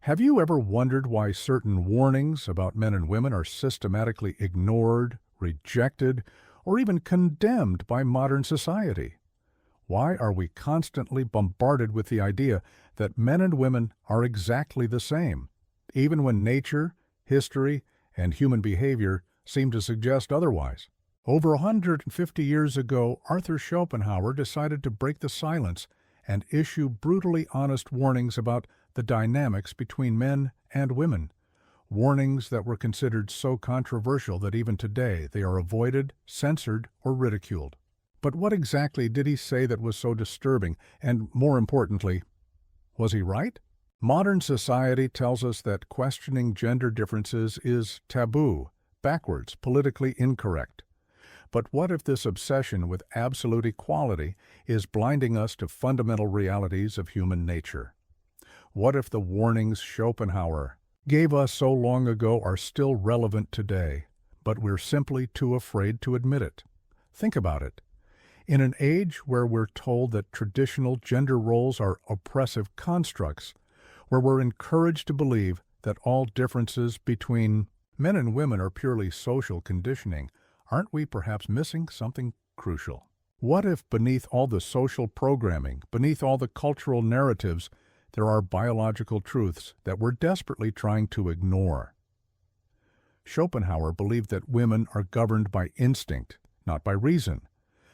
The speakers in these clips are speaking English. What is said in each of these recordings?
Have you ever wondered why certain warnings about men and women are systematically ignored, rejected, or even condemned by modern society? Why are we constantly bombarded with the idea that men and women are exactly the same, even when nature, history, and human behavior seem to suggest otherwise? Over 150 years ago, Arthur Schopenhauer decided to break the silence and issue brutally honest warnings about the dynamics between men and women, warnings that were considered so controversial that even today they are avoided, censored, or ridiculed. But what exactly did he say that was so disturbing, and more importantly, was he right? Modern society tells us that questioning gender differences is taboo, backwards, politically incorrect. But what if this obsession with absolute equality is blinding us to fundamental realities of human nature? What if the warnings Schopenhauer gave us so long ago are still relevant today, but we're simply too afraid to admit it? Think about it. In an age where we're told that traditional gender roles are oppressive constructs, where we're encouraged to believe that all differences between men and women are purely social conditioning, aren't we perhaps missing something crucial? What if beneath all the social programming, beneath all the cultural narratives, there are biological truths that we're desperately trying to ignore? Schopenhauer believed that women are governed by instinct, not by reason,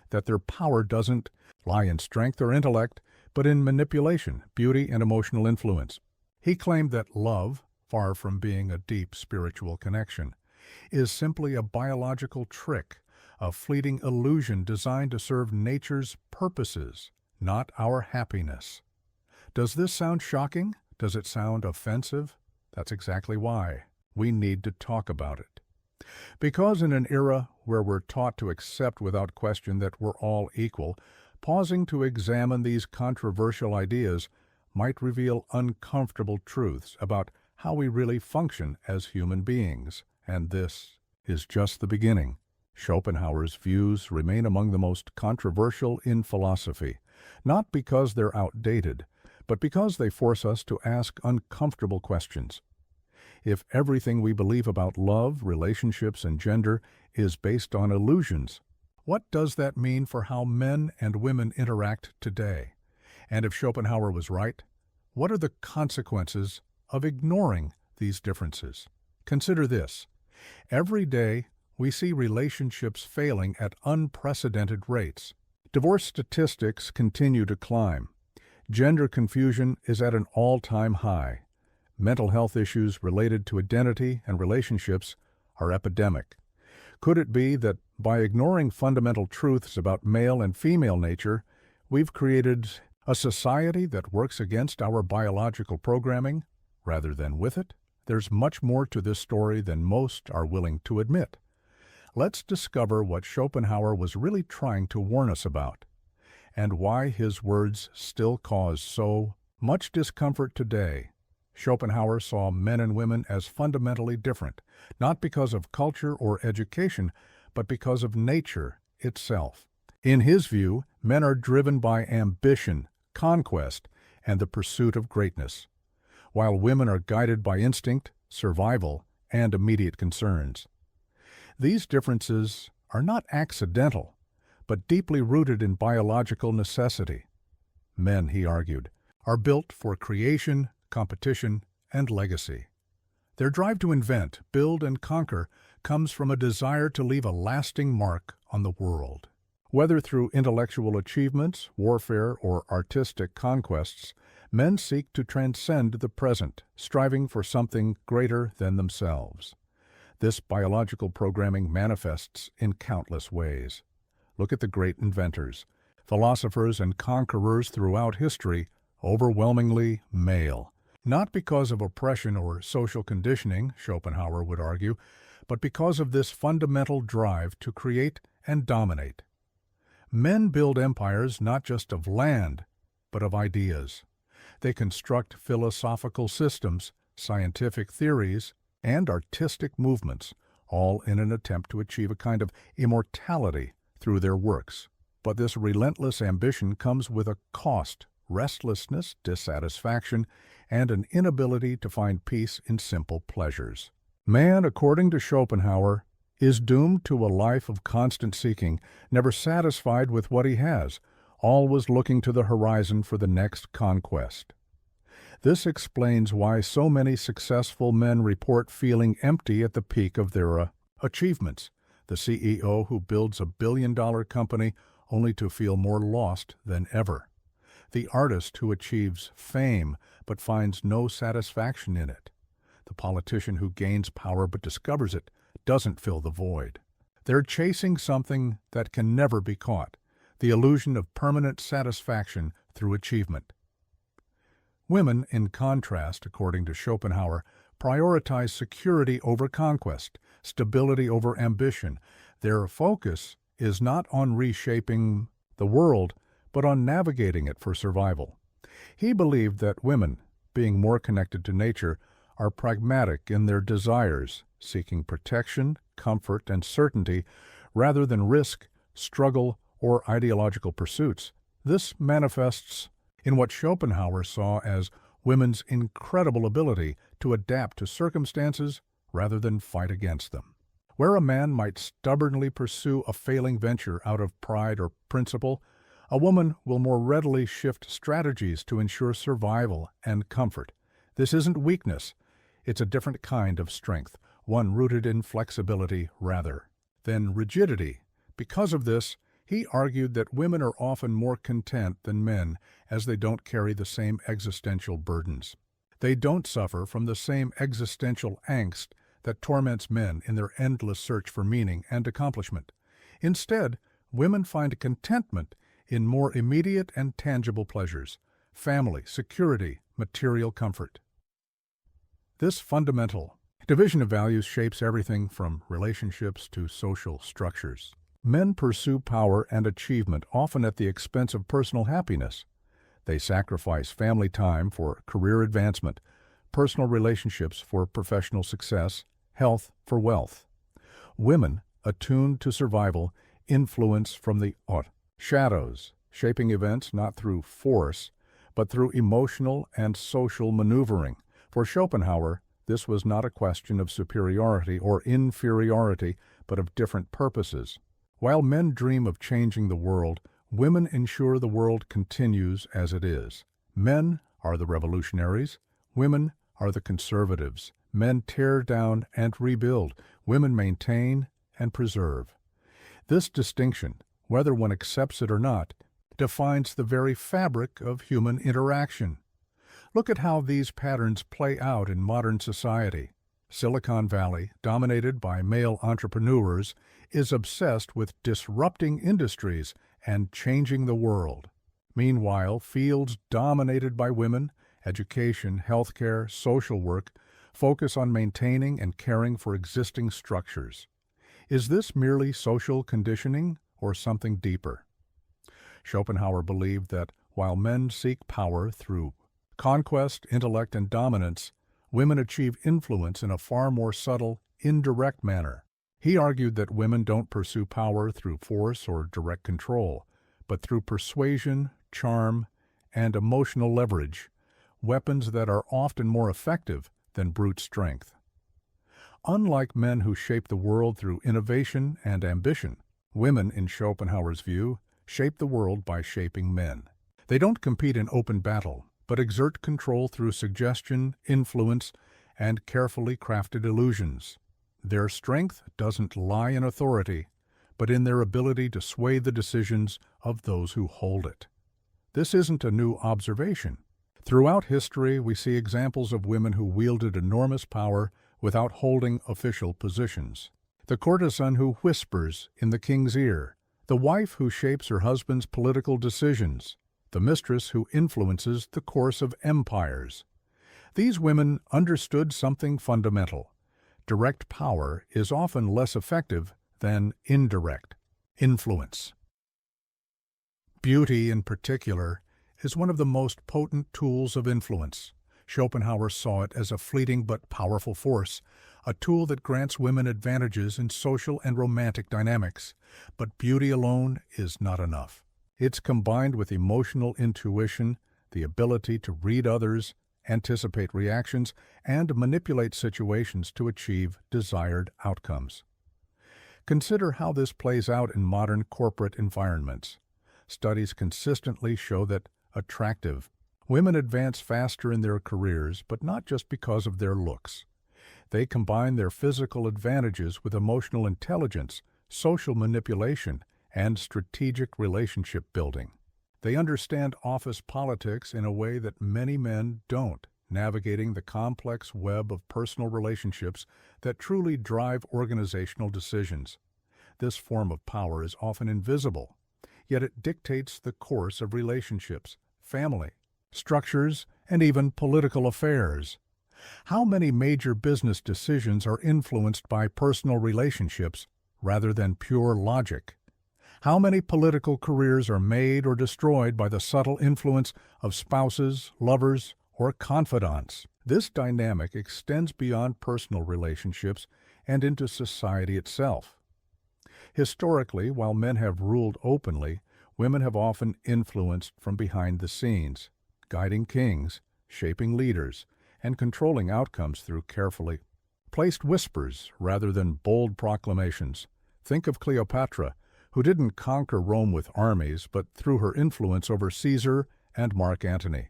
that their power doesn't lie in strength or intellect, but in manipulation, beauty, and emotional influence. He claimed that love, far from being a deep spiritual connection, is simply a biological trick, a fleeting illusion designed to serve nature's purposes, not our happiness. Does this sound shocking? Does it sound offensive? That's exactly why we need to talk about it. Because in an era where we're taught to accept without question that we're all equal, pausing to examine these controversial ideas might reveal uncomfortable truths about how we really function as human beings. And this is just the beginning. Schopenhauer's views remain among the most controversial in philosophy, not because they're outdated, but because they force us to ask uncomfortable questions. If everything we believe about love, relationships, and gender is based on illusions, what does that mean for how men and women interact today? And if Schopenhauer was right, what are the consequences of ignoring these differences? Consider this. Every day, we see relationships failing at unprecedented rates. Divorce statistics continue to climb. Gender confusion is at an all-time high. Mental health issues related to identity and relationships are epidemic. Could it be that by ignoring fundamental truths about male and female nature, we've created a society that works against our biological programming rather than with it? There's much more to this story than most are willing to admit. Let's discover what Schopenhauer was really trying to warn us about, and why his words still cause so much discomfort today. Schopenhauer saw men and women as fundamentally different, not because of culture or education, but because of nature itself. In his view, men are driven by ambition, conquest, and the pursuit of greatness, while women are guided by instinct, survival, and immediate concerns. These differences are not accidental, but deeply rooted in biological necessity. Men, he argued, are built for creation, competition, and legacy. Their drive to invent, build, and conquer comes from a desire to leave a lasting mark on the world. Whether through intellectual achievements, warfare, or artistic conquests, men seek to transcend the present, striving for something greater than themselves. This biological programming manifests in countless ways. Look at the great inventors, philosophers, and conquerors throughout history, overwhelmingly male. Not because of oppression or social conditioning, Schopenhauer would argue, but because of this fundamental drive to create and dominate. Men build empires not just of land, but of ideas. They construct philosophical systems, scientific theories, and artistic movements, all in an attempt to achieve a kind of immortality through their works. But this relentless ambition comes with a cost, restlessness, dissatisfaction, and an inability to find peace in simple pleasures. Man, according to Schopenhauer, is doomed to a life of constant seeking, never satisfied with what he has, always looking to the horizon for the next conquest. This explains why so many successful men report feeling empty at the peak of their achievements. The CEO who builds a billion-dollar company only to feel more lost than ever. The artist who achieves fame but finds no satisfaction in it. The politician who gains power but discovers it doesn't fill the void. They're chasing something that can never be caught, the illusion of permanent satisfaction through achievement. Women, in contrast, according to Schopenhauer, prioritize security over conquest, stability over ambition. Their focus is not on reshaping the world, but on navigating it for survival. He believed that women, being more connected to nature, are pragmatic in their desires, seeking protection, comfort, and certainty rather than risk, struggle, or ideological pursuits. This manifests in what Schopenhauer saw as women's incredible ability to adapt to circumstances rather than fight against them. Where a man might stubbornly pursue a failing venture out of pride or principle, a woman will more readily shift strategies to ensure survival and comfort. This isn't weakness. It's a different kind of strength, one rooted in flexibility rather than rigidity. Because of this, he argued that women are often more content than men as they don't carry the same existential burdens. They don't suffer from the same existential angst that torments men in their endless search for meaning and accomplishment. Instead, women find contentment in more immediate and tangible pleasures, family, security, material comfort. This fundamental division of values shapes everything from relationships to social structures. Men pursue power and achievement, often at the expense of personal happiness. They sacrifice family time for career advancement, personal relationships for professional success, health for wealth. Women, attuned to survival, influence from the shadows, shaping events not through force, but through emotional and social maneuvering. For Schopenhauer, this was not a question of superiority or inferiority, but of different purposes. While men dream of changing the world, women ensure the world continues as it is. Men are the revolutionaries, women are the conservatives. Men tear down and rebuild, women maintain and preserve. This distinction, whether one accepts it or not, defines the very fabric of human interaction. Look at how these patterns play out in modern society. Silicon Valley, dominated by male entrepreneurs, is obsessed with disrupting industries and changing the world. Meanwhile, fields dominated by women, education, healthcare, social work, focus on maintaining and caring for existing structures. Is this merely social conditioning or something deeper? Schopenhauer believed that while men seek power through conquest, intellect, and dominance, women achieve influence in a far more subtle, indirect manner. He argued that women don't pursue power through force or direct control, but through persuasion, charm, and emotional leverage, weapons that are often more effective than brute strength. Unlike men who shape the world through innovation and ambition, women, in Schopenhauer's view, shape the world by shaping men. They don't compete in open battle, but exert control through suggestion, influence, and carefully crafted illusions. Their strength doesn't lie in authority, but in their ability to sway the decisions of those who hold it. This isn't a new observation. Throughout history, we see examples of women who wielded enormous power without holding official positions. The courtesan who whispers in the king's ear, the wife who shapes her husband's political decisions, the mistress who influences the course of empires. These women understood something fundamental. Direct power is often less effective than indirect influence. Beauty, in particular, is one of the most potent tools of influence. Schopenhauer saw it as a fleeting but powerful force, a tool that grants women advantages in social and romantic dynamics. But beauty alone is not enough. It's combined with emotional intuition the ability to read others, anticipate reactions, and manipulate situations to achieve desired outcomes. Consider how this plays out in modern corporate environments. Studies consistently show that attractive women advance faster in their careers, but not just because of their looks. They combine their physical advantages with emotional intelligence, social manipulation, and strategic relationship building. They understand office politics in a way that many men don't, navigating the complex web of personal relationships that truly drive organizational decisions. This form of power is often invisible, yet it dictates the course of relationships, family, structures, and even political affairs. How many major business decisions are influenced by personal relationships rather than pure logic? How many political careers are made or destroyed by the subtle influence of spouses, lovers, or confidants? This dynamic extends beyond personal relationships and into society itself. Historically, while men have ruled openly, women have often influenced from behind the scenes, guiding kings, shaping leaders, and controlling outcomes through carefully placed whispers rather than bold proclamations. Think of Cleopatra, who didn't conquer Rome with armies, but through her influence over Caesar and Mark Antony.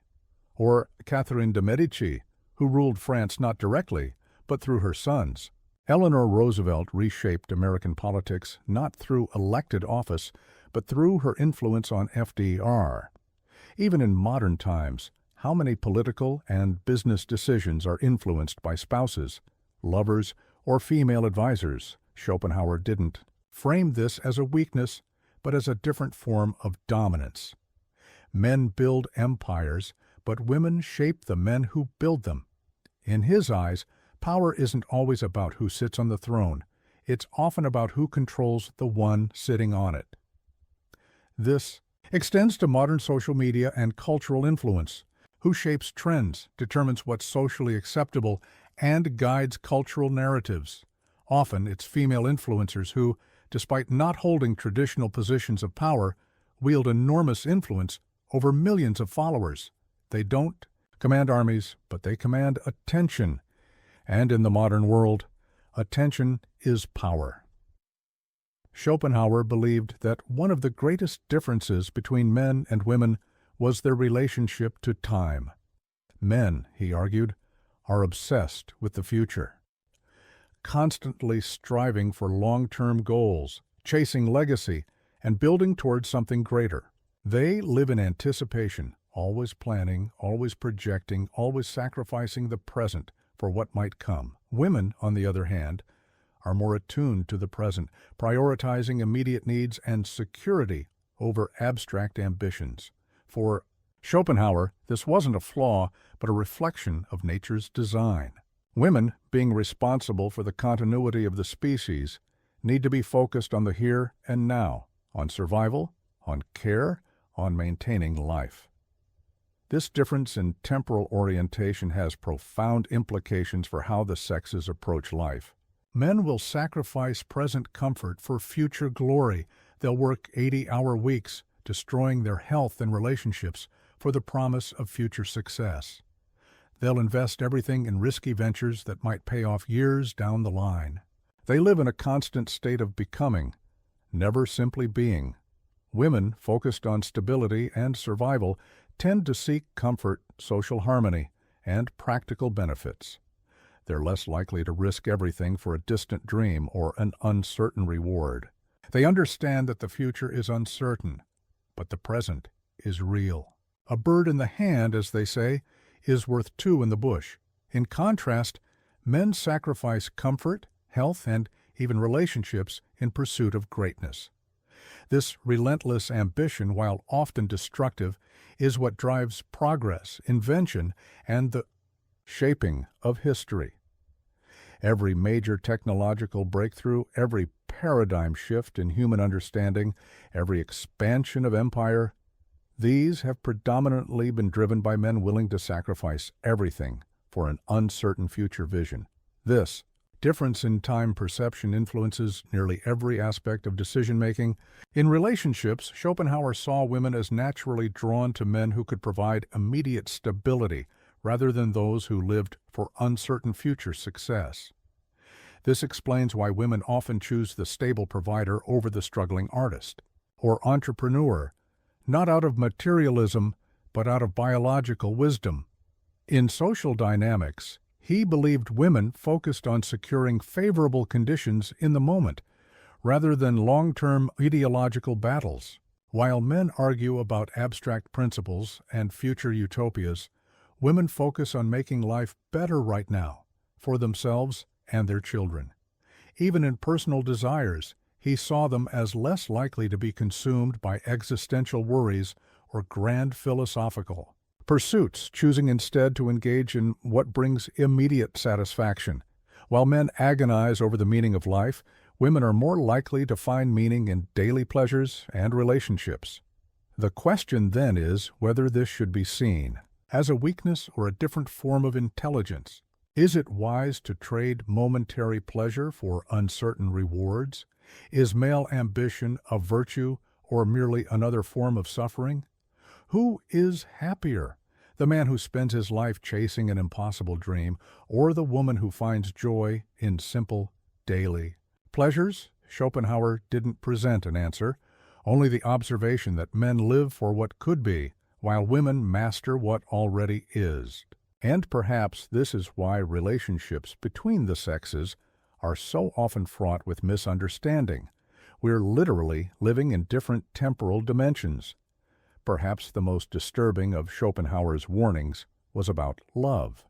Or Catherine de' Medici, who ruled France not directly, but through her sons. Eleanor Roosevelt reshaped American politics not through elected office, but through her influence on FDR. Even in modern times, how many political and business decisions are influenced by spouses, lovers, or female advisors? Schopenhauer didn't frame this as a weakness, but as a different form of dominance. Men build empires, but women shape the men who build them. In his eyes, power isn't always about who sits on the throne. It's often about who controls the one sitting on it. This extends to modern social media and cultural influence. Who shapes trends, determines what's socially acceptable, and guides cultural narratives. Often it's female influencers who, despite not holding traditional positions of power, wield enormous influence over millions of followers. They don't command armies, but they command attention. And in the modern world, attention is power. Schopenhauer believed that one of the greatest differences between men and women was their relationship to time. Men, he argued, are obsessed with the future, constantly striving for long-term goals, chasing legacy, and building towards something greater. They live in anticipation, always planning, always projecting, always sacrificing the present for what might come. Women, on the other hand, are more attuned to the present, prioritizing immediate needs and security over abstract ambitions. For Schopenhauer, this wasn't a flaw, but a reflection of nature's design. Women, being responsible for the continuity of the species, need to be focused on the here and now, on survival, on care, on maintaining life. This difference in temporal orientation has profound implications for how the sexes approach life. Men will sacrifice present comfort for future glory. They'll work 80-hour weeks, destroying their health and relationships for the promise of future success. They'll invest everything in risky ventures that might pay off years down the line. They live in a constant state of becoming, never simply being. Women, focused on stability and survival, tend to seek comfort, social harmony, and practical benefits. They're less likely to risk everything for a distant dream or an uncertain reward. They understand that the future is uncertain, but the present is real. A bird in the hand, as they say, is worth two in the bush. In contrast, men sacrifice comfort, health, and even relationships in pursuit of greatness. This relentless ambition, while often destructive, is what drives progress, invention, and the shaping of history. Every major technological breakthrough, every paradigm shift in human understanding, every expansion of empire, these have predominantly been driven by men willing to sacrifice everything for an uncertain future vision. This Difference in time perception influences nearly every aspect of decision-making. In relationships, Schopenhauer saw women as naturally drawn to men who could provide immediate stability rather than those who lived for uncertain future success. This explains why women often choose the stable provider over the struggling artist or entrepreneur, not out of materialism, but out of biological wisdom. In social dynamics, he believed women focused on securing favorable conditions in the moment, rather than long-term ideological battles. While men argue about abstract principles and future utopias, women focus on making life better right now, for themselves and their children. Even in personal desires, he saw them as less likely to be consumed by existential worries or grand philosophical pursuits, choosing instead to engage in what brings immediate satisfaction. While men agonize over the meaning of life, women are more likely to find meaning in daily pleasures and relationships. The question then is whether this should be seen as a weakness or a different form of intelligence. Is it wise to trade momentary pleasure for uncertain rewards? Is male ambition a virtue or merely another form of suffering? Who is happier, the man who spends his life chasing an impossible dream, or the woman who finds joy in simple, daily pleasures? Schopenhauer didn't present an answer, only the observation that men live for what could be, while women master what already is. And perhaps this is why relationships between the sexes are so often fraught with misunderstanding. We're literally living in different temporal dimensions. Perhaps the most disturbing of Schopenhauer's warnings was about love.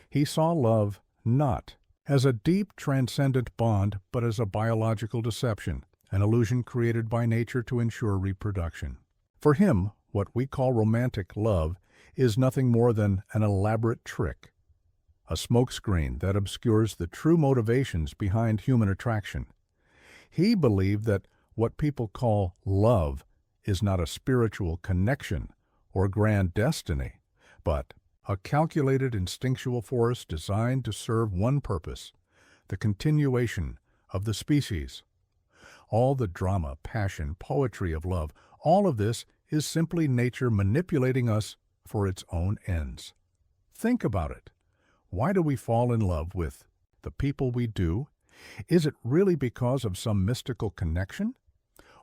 He saw love not as a deep, transcendent bond, but as a biological deception, an illusion created by nature to ensure reproduction. For him, what we call romantic love is nothing more than an elaborate trick, a smokescreen that obscures the true motivations behind human attraction. He believed that what people call love is not a spiritual connection or grand destiny, but a calculated instinctual force designed to serve one purpose, the continuation of the species. All the drama, passion, poetry of love, all of this is simply nature manipulating us for its own ends. Think about it. Why do we fall in love with the people we do? Is it really because of some mystical connection?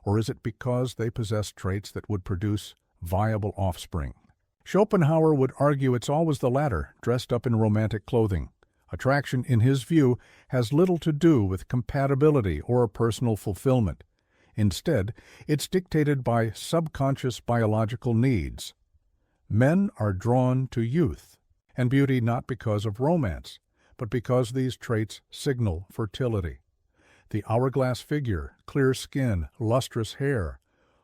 Or is it because they possess traits that would produce viable offspring? Schopenhauer would argue it's always the latter, dressed up in romantic clothing. Attraction, in his view, has little to do with compatibility or personal fulfillment. Instead, it's dictated by subconscious biological needs. Men are drawn to youth and beauty not because of romance, but because these traits signal fertility. The hourglass figure, clear skin, lustrous hair,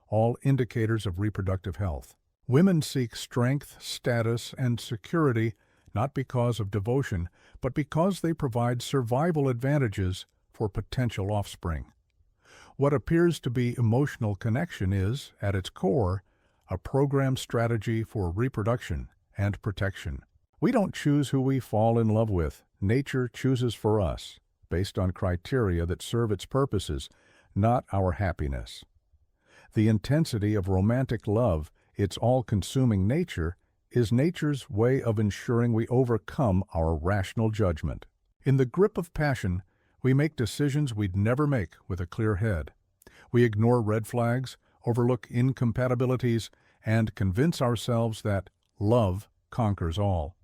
all indicators of reproductive health. Women seek strength, status, and security not because of devotion, but because they provide survival advantages for potential offspring. What appears to be emotional connection is, at its core, a programmed strategy for reproduction and protection. We don't choose who we fall in love with. Nature chooses for us, based on criteria that serve its purposes, not our happiness. The intensity of romantic love, its all-consuming nature, is nature's way of ensuring we overcome our rational judgment. In the grip of passion, we make decisions we'd never make with a clear head. We ignore red flags, overlook incompatibilities, and convince ourselves that love conquers all.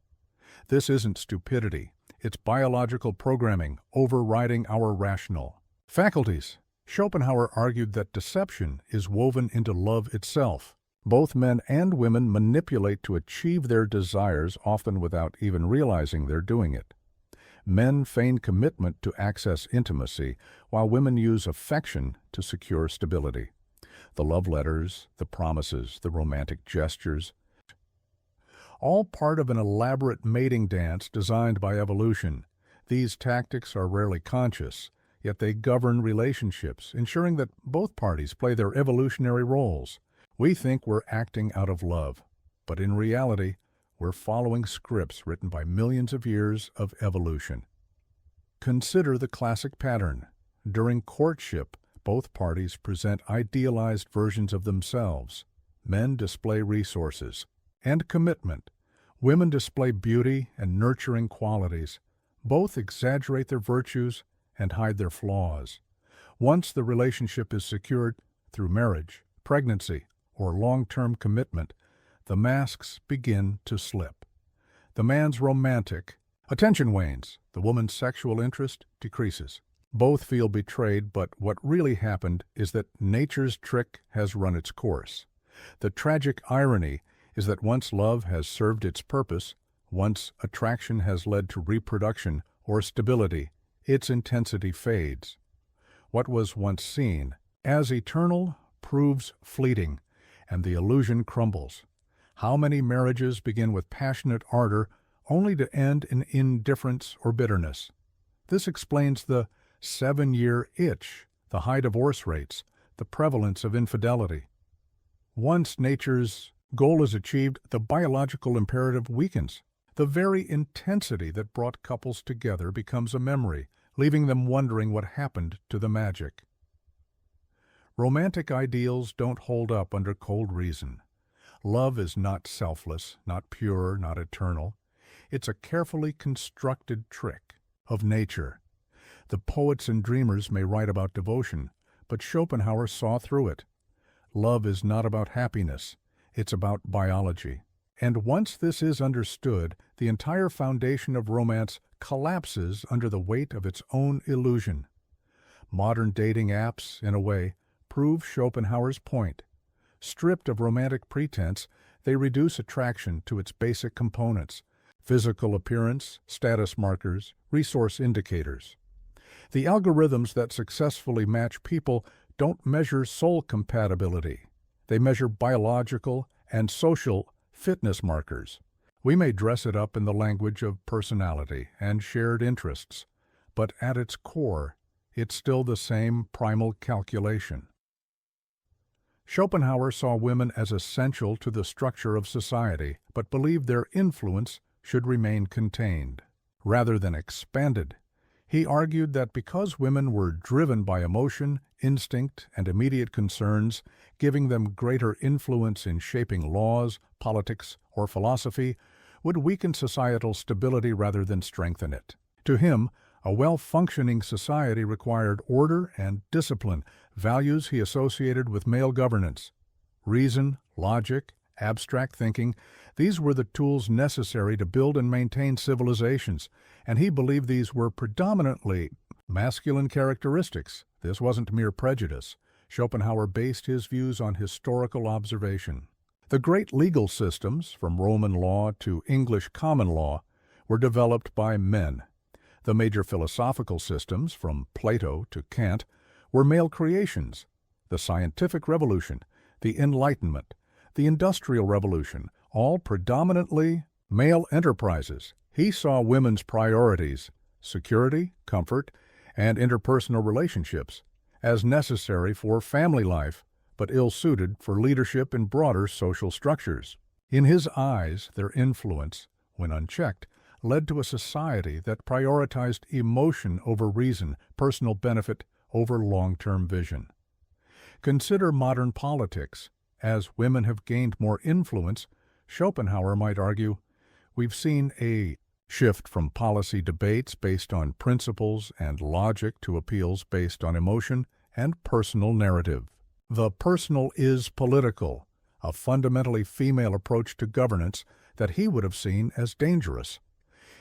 This isn't stupidity. It's biological programming overriding our rational faculties. Schopenhauer argued that deception is woven into love itself. Both men and women manipulate to achieve their desires, often without even realizing they're doing it. Men feign commitment to access intimacy, while women use affection to secure stability. The love letters, the promises, the romantic gestures, all part of an elaborate mating dance designed by evolution. These tactics are rarely conscious, yet they govern relationships, ensuring that both parties play their evolutionary roles. We think we're acting out of love, but in reality, we're following scripts written by millions of years of evolution. Consider the classic pattern. During courtship, both parties present idealized versions of themselves. Men display resources and commitment. Women display beauty and nurturing qualities. Both exaggerate their virtues and hide their flaws. Once the relationship is secured through marriage, pregnancy, or long-term commitment, the masks begin to slip. The man's romantic attention wanes. The woman's sexual interest decreases. Both feel betrayed, but what really happened is that nature's trick has run its course. The tragic irony is that once love has served its purpose, once attraction has led to reproduction or stability, its intensity fades. What was once seen as eternal proves fleeting, and the illusion crumbles. How many marriages begin with passionate ardor only to end in indifference or bitterness? This explains the 7-year itch, the high divorce rates, the prevalence of infidelity. Once nature's goal is achieved, the biological imperative weakens. The very intensity that brought couples together becomes a memory, leaving them wondering what happened to the magic. Romantic ideals don't hold up under cold reason. Love is not selfless, not pure, not eternal. It's a carefully constructed trick of nature. The poets and dreamers may write about devotion, but Schopenhauer saw through it. Love is not about happiness, it's about biology. And once this is understood, the entire foundation of romance collapses under the weight of its own illusion. Modern dating apps, in a way, prove Schopenhauer's point. Stripped of romantic pretense, they reduce attraction to its basic components: physical appearance, status markers, resource indicators. The algorithms that successfully match people don't measure soul compatibility. They measure biological and social fitness markers. We may dress it up in the language of personality and shared interests, but at its core, it's still the same primal calculation. Schopenhauer saw women as essential to the structure of society, but believed their influence should remain contained, rather than expanded. He argued that because women were driven by emotion, instinct, and immediate concerns, giving them greater influence in shaping laws, politics, or philosophy, would weaken societal stability rather than strengthen it. To him, a well-functioning society required order and discipline, values he associated with male governance. Reason, logic, abstract thinking, these were the tools necessary to build and maintain civilizations, and he believed these were predominantly masculine characteristics. This wasn't mere prejudice. Schopenhauer based his views on historical observation. The great legal systems, from Roman law to English common law, were developed by men. The major philosophical systems, from Plato to Kant, were male creations. The scientific revolution, the Enlightenment, the Industrial Revolution, all predominantly male enterprises. He saw women's priorities, security, comfort, and interpersonal relationships, as necessary for family life, but ill-suited for leadership in broader social structures. In his eyes, their influence, when unchecked, led to a society that prioritized emotion over reason, personal benefit over long-term vision. Consider modern politics. As women have gained more influence, Schopenhauer might argue, we've seen a shift from policy debates based on principles and logic to appeals based on emotion and personal narrative. The personal is political, a fundamentally female approach to governance that he would have seen as dangerous.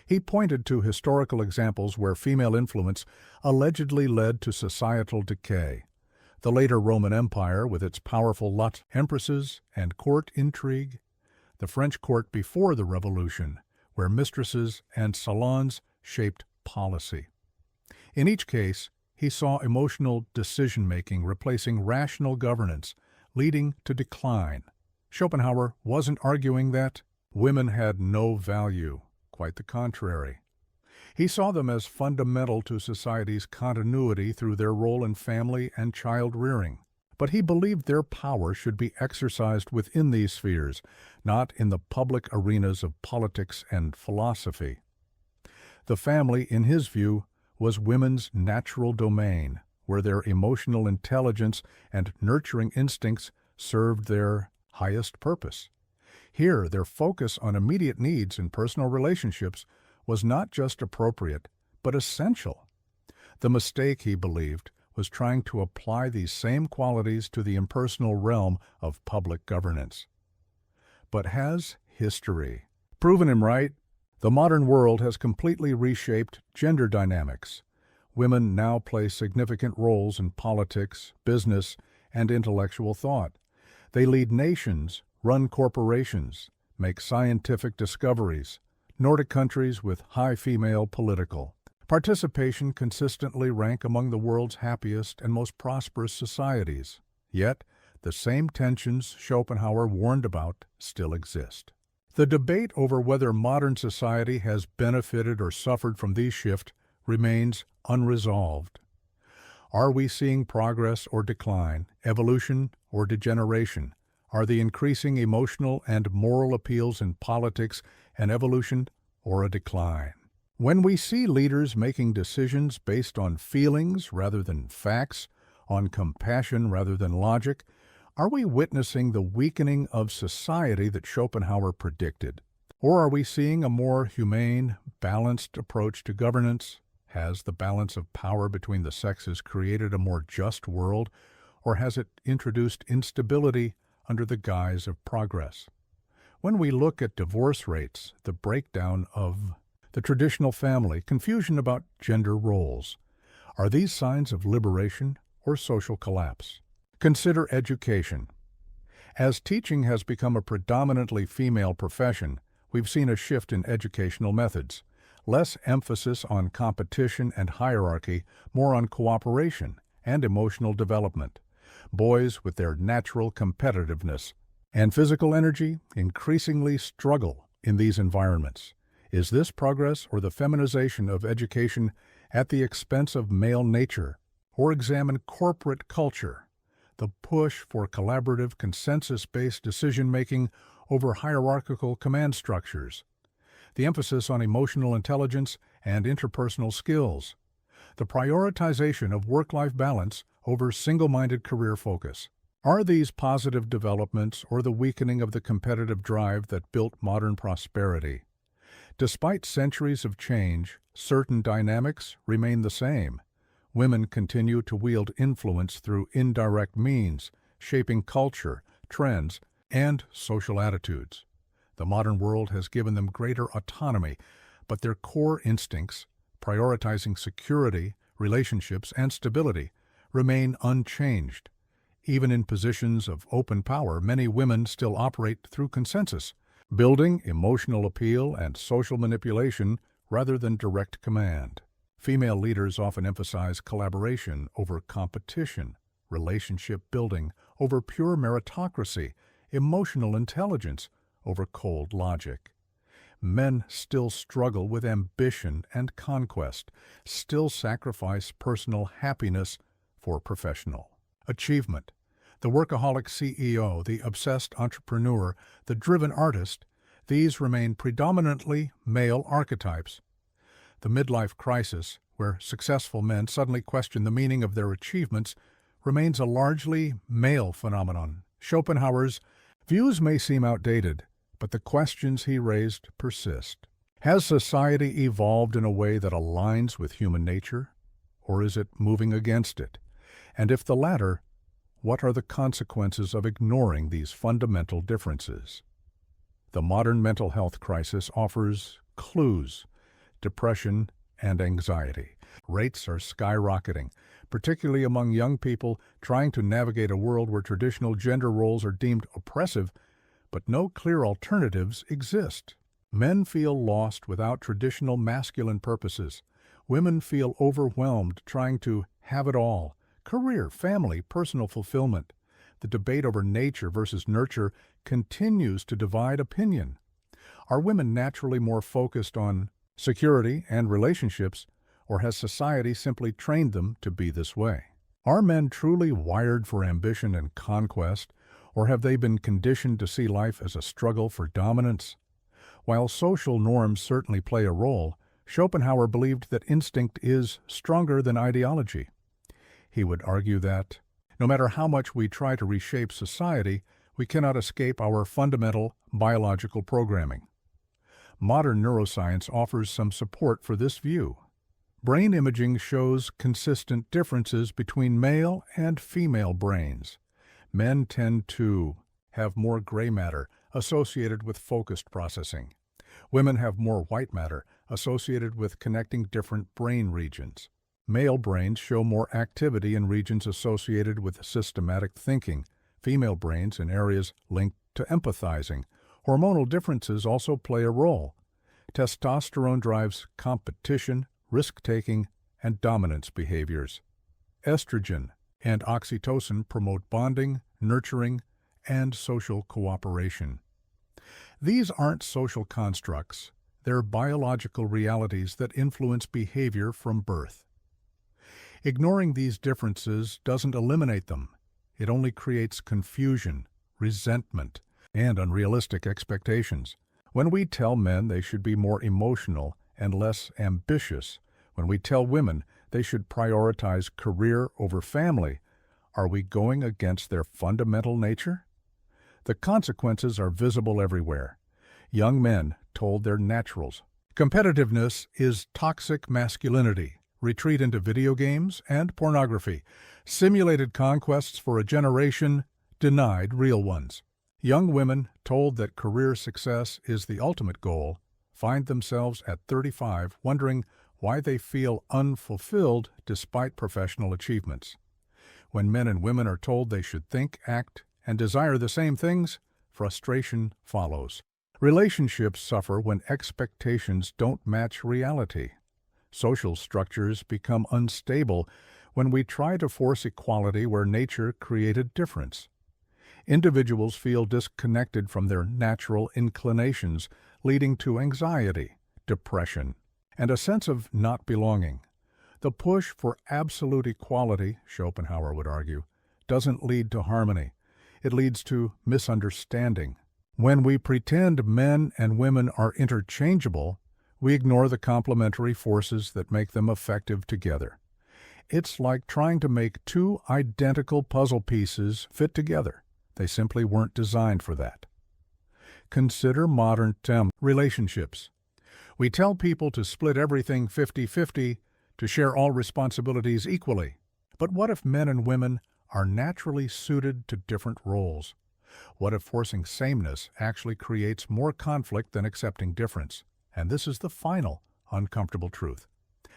He pointed to historical examples where female influence allegedly led to societal decay. The later Roman Empire, with its powerful lot empresses and court intrigue, the French court before the Revolution, where mistresses and salons shaped policy. In each case, he saw emotional decision-making replacing rational governance, leading to decline. Schopenhauer wasn't arguing that women had no value. Quite the contrary. He saw them as fundamental to society's continuity through their role in family and child rearing. But he believed their power should be exercised within these spheres, not in the public arenas of politics and philosophy. The family, in his view, was women's natural domain, where their emotional intelligence and nurturing instincts served their highest purpose. Here, their focus on immediate needs and personal relationships was not just appropriate, but essential. The mistake, he believed, was trying to apply these same qualities to the impersonal realm of public governance. But has history proven him right? The modern world has completely reshaped gender dynamics. Women now play significant roles in politics, business, and intellectual thought. They lead nations, run corporations, make scientific discoveries. Nordic countries with high female political participation consistently rank among the world's happiest and most prosperous societies. Yet, the same tensions Schopenhauer warned about still exist. The debate over whether modern society has benefited or suffered from these shifts remains unresolved. Are we seeing progress or decline, evolution or degeneration? Are the increasing emotional and moral appeals in politics an evolution or a decline? When we see leaders making decisions based on feelings rather than facts, on compassion rather than logic, are we witnessing the weakening of society that Schopenhauer predicted? Or are we seeing a more humane, balanced approach to governance? Has the balance of power between the sexes created a more just world, or has it introduced instability under the guise of progress? When we look at divorce rates, the breakdown of the traditional family, confusion about gender roles, are these signs of liberation or social collapse? Consider education. As teaching has become a predominantly female profession, we've seen a shift in educational methods. Less emphasis on competition and hierarchy, more on cooperation and emotional development. Boys, with their natural competitiveness and physical energy, increasingly struggle in these environments. Is this progress or the feminization of education at the expense of male nature? Or examine corporate culture, the push for collaborative, consensus-based decision-making over hierarchical command structures, the emphasis on emotional intelligence and interpersonal skills, the prioritization of work-life balance over single-minded career focus. Are these positive developments or the weakening of the competitive drive that built modern prosperity? Despite centuries of change, certain dynamics remain the same. Women continue to wield influence through indirect means, shaping culture, trends, and social attitudes. The modern world has given them greater autonomy, but their core instincts, prioritizing security, relationships, and stability, remain unchanged. Even in positions of open power, many women still operate through consensus, building emotional appeal and social manipulation rather than direct command. Female leaders often emphasize collaboration over competition, relationship building over pure meritocracy, emotional intelligence over cold logic. Men still struggle with ambition and conquest, still sacrifice personal happiness for professional achievement. The workaholic CEO, the obsessed entrepreneur, the driven artist, these remain predominantly male archetypes. The midlife crisis, where successful men suddenly question the meaning of their achievements, remains a largely male phenomenon. Schopenhauer's views may seem outdated, but the questions he raised persist. Has society evolved in a way that aligns with human nature, or is it moving against it? And if the latter, what are the consequences of ignoring these fundamental differences? The modern mental health crisis offers clues: depression and anxiety. Rates are skyrocketing, particularly among young people trying to navigate a world where traditional gender roles are deemed oppressive, but no clear alternatives exist. Men feel lost without traditional masculine purposes. Women feel overwhelmed trying to have it all: career, family, personal fulfillment. The debate over nature versus nurture continues to divide opinion. Are women naturally more focused on security and relationships, or has society simply trained them to be this way? Are men truly wired for ambition and conquest, or have they been conditioned to see life as a struggle for dominance? While social norms certainly play a role, Schopenhauer believed that instinct is stronger than ideology. He would argue that, no matter how much we try to reshape society, we cannot escape our fundamental biological programming. Modern neuroscience offers some support for this view. Brain imaging shows consistent differences between male and female brains. Men tend to have more gray matter associated with focused processing. Women have more white matter associated with connecting different brain regions. Male brains show more activity in regions associated with systematic thinking, female brains in areas linked to empathizing. Hormonal differences also play a role. Testosterone drives competition, risk-taking, and dominance behaviors. Estrogen and oxytocin promote bonding, nurturing, and social cooperation. These aren't social constructs. They're biological realities that influence behavior from birth. Ignoring these differences doesn't eliminate them. It only creates confusion, resentment, and unrealistic expectations. When we tell men they should be more emotional and less ambitious, when we tell women they should prioritize career over family, are we going against their fundamental nature? The consequences are visible everywhere. Young men told their naturals. Competitiveness is toxic masculinity. Retreat into video games and pornography. Simulated conquests for a generation, denied real ones. Young women told that career success is the ultimate goal find themselves at 35 wondering why they feel unfulfilled despite professional achievements. When men and women are told they should think, act, and desire the same things, frustration follows. Relationships suffer when expectations don't match reality. Social structures become unstable when we try to force equality where nature created difference. Individuals feel disconnected from their natural inclinations, leading to anxiety, depression, and a sense of not belonging. The push for absolute equality, Schopenhauer would argue, doesn't lead to harmony. It leads to misunderstanding. When we pretend men and women are interchangeable, we ignore the complementary forces that make them effective together. It's like trying to make two identical puzzle pieces fit together. They simply weren't designed for that. Consider modern relationships. We tell people to split everything 50-50, to share all responsibilities equally. But what if men and women are naturally suited to different roles? What if forcing sameness actually creates more conflict than accepting difference? And this is the final uncomfortable truth.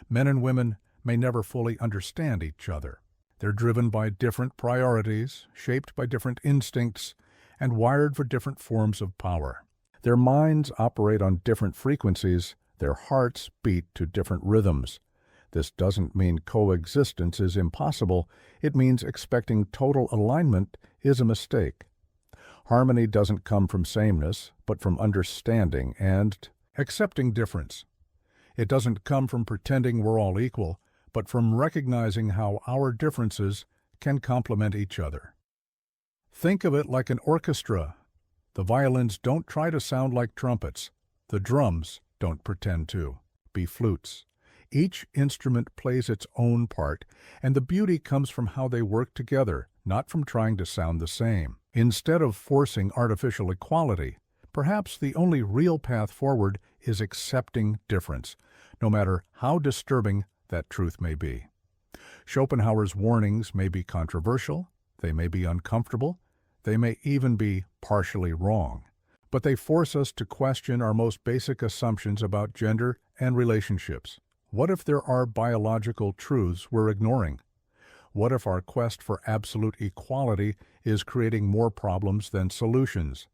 Men and women may never fully understand each other. They're driven by different priorities, shaped by different instincts, and wired for different forms of power. Their minds operate on different frequencies, their hearts beat to different rhythms. This doesn't mean coexistence is impossible, it means expecting total alignment is a mistake. Harmony doesn't come from sameness, but from understanding and accepting difference. It doesn't come from pretending we're all equal, but from recognizing how our differences can complement each other. Think of it like an orchestra. The violins don't try to sound like trumpets. The drums don't pretend to be flutes. Each instrument plays its own part, and the beauty comes from how they work together, not from trying to sound the same. Instead of forcing artificial equality, perhaps the only real path forward is accepting difference, no matter how disturbing that truth may be. Schopenhauer's warnings may be controversial, they may be uncomfortable, they may even be partially wrong, but they force us to question our most basic assumptions about gender and relationships. What if there are biological truths we're ignoring? What if our quest for absolute equality is creating more problems than solutions?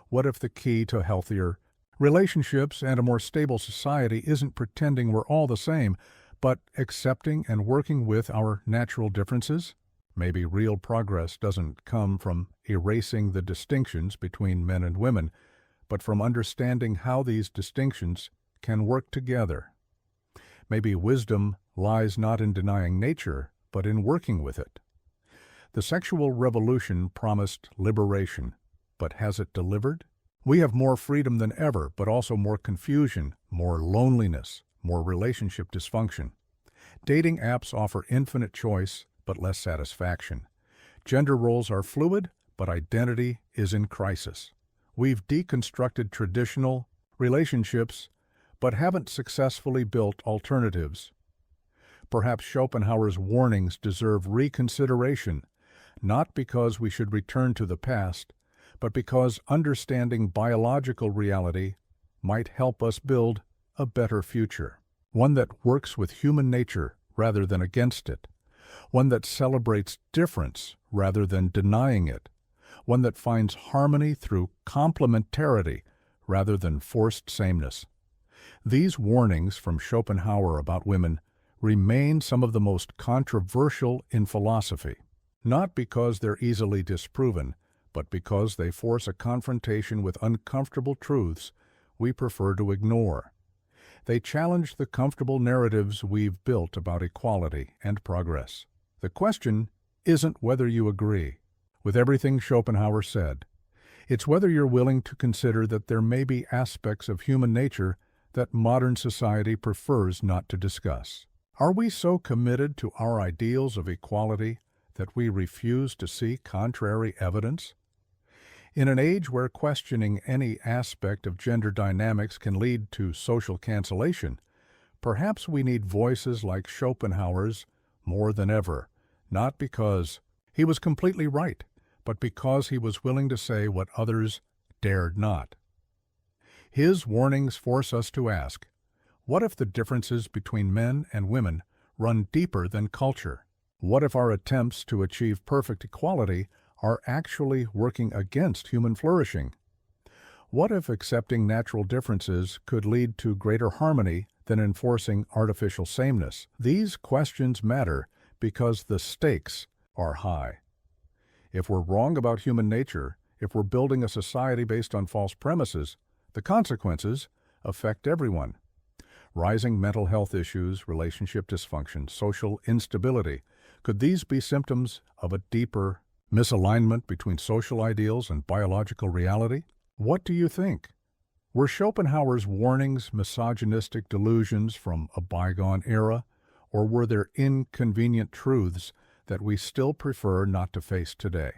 What if the key to healthier relationships and a more stable society isn't pretending we're all the same, but accepting and working with our natural differences? Maybe real progress doesn't come from erasing the distinctions between men and women, but from understanding how these distinctions can work together. Maybe wisdom lies not in denying nature, but in working with it. The sexual revolution promised liberation, but has it delivered? We have more freedom than ever, but also more confusion, more loneliness, more relationship dysfunction. Dating apps offer infinite choice, but less satisfaction. Gender roles are fluid, but identity is in crisis. We've deconstructed traditional relationships, but haven't successfully built alternatives. Perhaps Schopenhauer's warnings deserve reconsideration, not because we should return to the past, but because understanding biological reality might help us build a better future. One that works with human nature rather than against it. One that celebrates difference rather than denying it. One that finds harmony through complementarity rather than forced sameness. These warnings from Schopenhauer about women remain some of the most controversial in philosophy, not because they're easily disproven, but because they force a confrontation with uncomfortable truths we prefer to ignore. They challenge the comfortable narratives we've built about equality and progress. The question isn't whether you agree with everything Schopenhauer said. It's whether you're willing to consider that there may be aspects of human nature that modern society prefers not to discuss. Are we so committed to our ideals of equality that we refuse to see contrary evidence? In an age where questioning any aspect of gender dynamics can lead to social cancellation, perhaps we need voices like Schopenhauer's more than ever, not because he was completely right, but because he was willing to say what others dared not. His warnings force us to ask, what if the differences between men and women run deeper than culture? What if our attempts to achieve perfect equality are actually working against human flourishing? What if accepting natural differences could lead to greater harmony than enforcing artificial sameness? These questions matter because the stakes are high. If we're wrong about human nature, if we're building a society based on false premises, the consequences affect everyone. Rising mental health issues, relationship dysfunction, social instability, could these be symptoms of a deeper misalignment between social ideals and biological reality? What do you think? Were Schopenhauer's warnings misogynistic delusions from a bygone era, or were there inconvenient truths that we still prefer not to face today?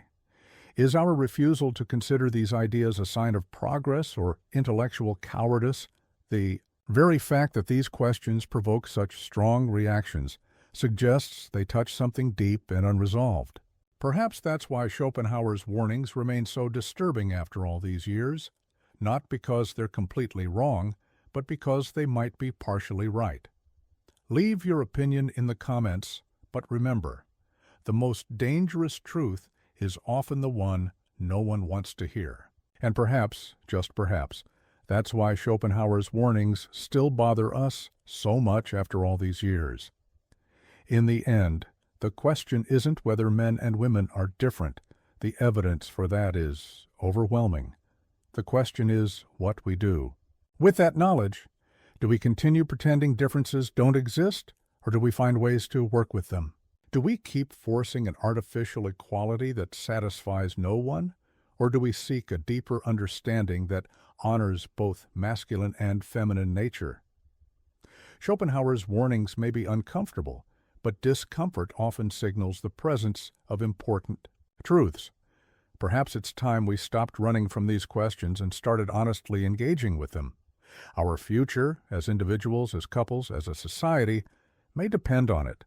Is our refusal to consider these ideas a sign of progress or intellectual cowardice? The very fact that these questions provoke such strong reactions suggests they touch something deep and unresolved. Perhaps that's why Schopenhauer's warnings remain so disturbing after all these years, not because they're completely wrong, but because they might be partially right. Leave your opinion in the comments, but remember, the most dangerous truth is often the one no one wants to hear. And perhaps, just perhaps, that's why Schopenhauer's warnings still bother us so much after all these years. In the end, the question isn't whether men and women are different. The evidence for that is overwhelming. The question is what we do. With that knowledge, do we continue pretending differences don't exist, or do we find ways to work with them? Do we keep forcing an artificial equality that satisfies no one, or do we seek a deeper understanding that honors both masculine and feminine nature? Schopenhauer's warnings may be uncomfortable, but discomfort often signals the presence of important truths. Perhaps it's time we stopped running from these questions and started honestly engaging with them. Our future, as individuals, as couples, as a society, may depend on it.